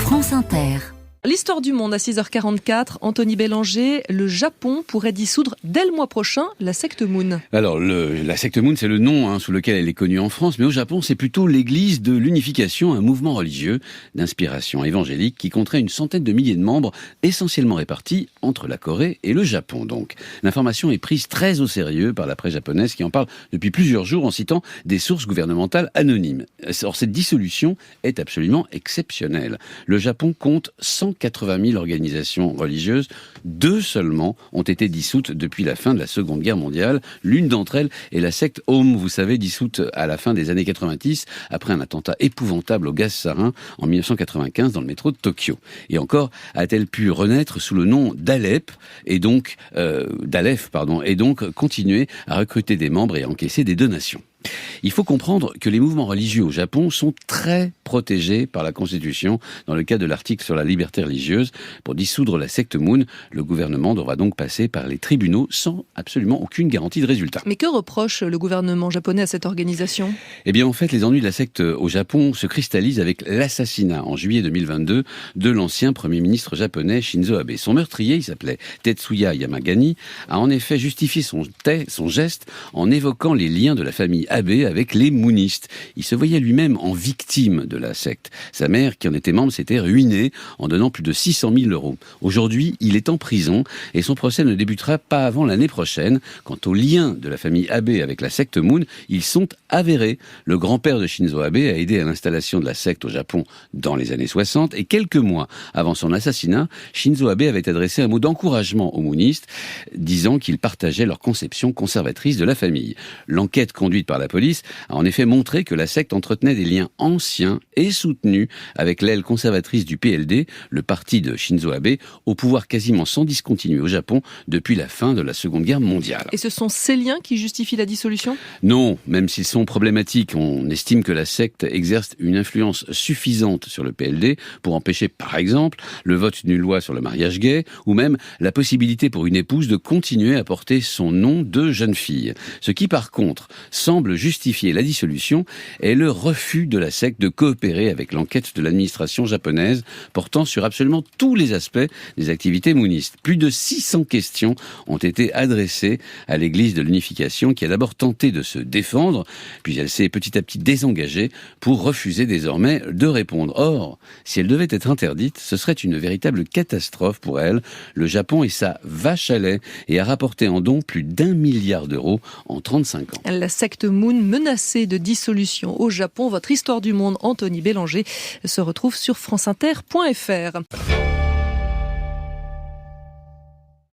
France Inter. L'histoire du monde à 6h44, Anthony Bélanger, le Japon pourrait dissoudre dès le mois prochain la secte Moon. Alors, la secte Moon, c'est le nom sous lequel elle est connue en France, mais au Japon, c'est plutôt l'église de l'unification, un mouvement religieux d'inspiration évangélique qui compterait une centaine de milliers de membres, essentiellement répartis entre la Corée et le Japon. Donc, l'information est prise très au sérieux par la presse japonaise qui en parle depuis plusieurs jours en citant des sources gouvernementales anonymes. Or, cette dissolution est absolument exceptionnelle. Le Japon compte 180 000 organisations religieuses. 2 seulement ont été dissoutes depuis la fin de la Seconde Guerre mondiale. L'une d'entre elles est la secte Aum, vous savez, dissoute à la fin des années 90 après un attentat épouvantable au gaz sarin en 1995 dans le métro de Tokyo. Et encore a-t-elle pu renaître sous le nom d'Aleph et donc continuer à recruter des membres et à encaisser des donations. Il faut comprendre que les mouvements religieux au Japon sont très protégés par la Constitution dans le cadre de l'article sur la liberté religieuse. Pour dissoudre la secte Moon, le gouvernement devra donc passer par les tribunaux sans absolument aucune garantie de résultat. Mais que reproche le gouvernement japonais à cette organisation ? Eh bien, en fait, les ennuis de la secte au Japon se cristallisent avec l'assassinat en juillet 2022 de l'ancien Premier ministre japonais Shinzo Abe. Son meurtrier, il s'appelait Tetsuya Yamagami, a en effet justifié son geste en évoquant les liens de la famille Abe avec les moonistes. Il se voyait lui-même en victime de la secte. Sa mère, qui en était membre, s'était ruinée en donnant plus de 600 000 €. Aujourd'hui, il est en prison et son procès ne débutera pas avant l'année prochaine. Quant aux liens de la famille Abe avec la secte Moon, ils sont avérés. Le grand-père de Shinzo Abe a aidé à l'installation de la secte au Japon dans les années 60 et quelques mois avant son assassinat, Shinzo Abe avait adressé un mot d'encouragement aux moonistes, disant qu'ils partageaient leur conception conservatrice de la famille. L'enquête conduite par la police a en effet montré que la secte entretenait des liens anciens et soutenus avec l'aile conservatrice du PLD, le parti de Shinzo Abe, au pouvoir quasiment sans discontinuer au Japon depuis la fin de la Seconde Guerre mondiale. Et ce sont ces liens qui justifient la dissolution ? Non, même s'ils sont problématiques, on estime que la secte exerce une influence suffisante sur le PLD pour empêcher, par exemple, le vote d'une loi sur le mariage gay, ou même la possibilité pour une épouse de continuer à porter son nom de jeune fille. Ce qui, par contre, semble justifier la dissolution est le refus de la secte de coopérer avec l'enquête de l'administration japonaise portant sur absolument tous les aspects des activités moonistes. Plus de 600 questions ont été adressées à l'église de l'unification qui a d'abord tenté de se défendre, puis elle s'est petit à petit désengagée pour refuser désormais de répondre. Or, si elle devait être interdite, ce serait une véritable catastrophe pour elle. Le Japon est sa vache à lait et a rapporté en don plus d'1 milliard d'euros en 35 ans. La secte Moon menacée de dissolution au Japon. Votre histoire du monde, Anthony Bélanger, se retrouve sur franceinter.fr.